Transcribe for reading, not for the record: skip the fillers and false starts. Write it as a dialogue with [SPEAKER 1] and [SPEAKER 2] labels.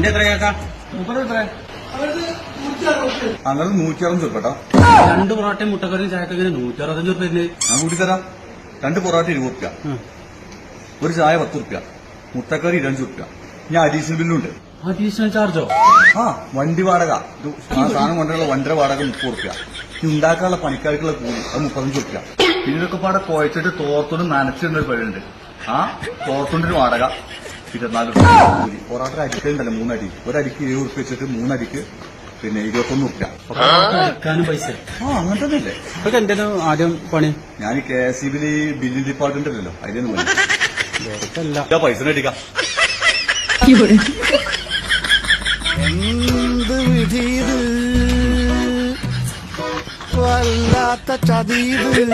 [SPEAKER 1] എന്റെ എത്ര കേക്കാം
[SPEAKER 2] എത്ര അങ്ങനെ 160 രൂപ കേട്ടോ.
[SPEAKER 1] 2 പൊറോട്ടയും മുട്ടക്കറിയും ചായക്ക് 165 രൂപ
[SPEAKER 2] ഞാൻ കൂട്ടിത്തരാം. 2 പൊറോട്ട 20 രൂപ, ഒരു ചായ 10 രൂപ, മുട്ടക്കറി 25 രൂപ. ഞാൻ അഡീഷണൽ ബില്ലുണ്ട്.
[SPEAKER 1] അഡീഷണൽ ചാർജോ?
[SPEAKER 2] ആ, വണ്ടി വാടക, സാധനം കൊണ്ടുള്ള വണ്ടിയുടെ വാടക 30 രൂപ. ഈ ഉണ്ടാക്കാനുള്ള പണിക്കാർക്കുള്ള കൂലി അത് 35 രൂപ. പിന്നെ ഇതൊക്കെ പാടെ കുഴച്ചിട്ട് തോർത്തോണ്ട് നനച്ചിടുന്ന ഒരു പരിപാടിയുണ്ട്. ആ തോർത്തോണ്ടിന് വാടക 24 രൂപ കൂലി. പൊറോട്ട അടിക്കലുണ്ടല്ലോ 3 അടി, ഒരടിക്ക് 7 രൂപ വെച്ചിട്ട് 3 അടിക്ക് പിന്നെ 21 രൂപ.
[SPEAKER 1] അടിക്കാനും പൈസ?
[SPEAKER 2] അങ്ങനെ തന്നെ അല്ലേ.
[SPEAKER 1] ഇതൊക്കെ എന്തേലും ആദ്യം പണി?
[SPEAKER 2] ഞാൻ ഈ KSEB ബില്ലിംഗ് ഡിപ്പാർട്ട്മെന്റ് ഉണ്ടല്ലോ, അതിലൊന്നും പൈസ അടിക്കാം.
[SPEAKER 3] എന്ത് വിധീത്, വല്ലാത്ത ചതീത്.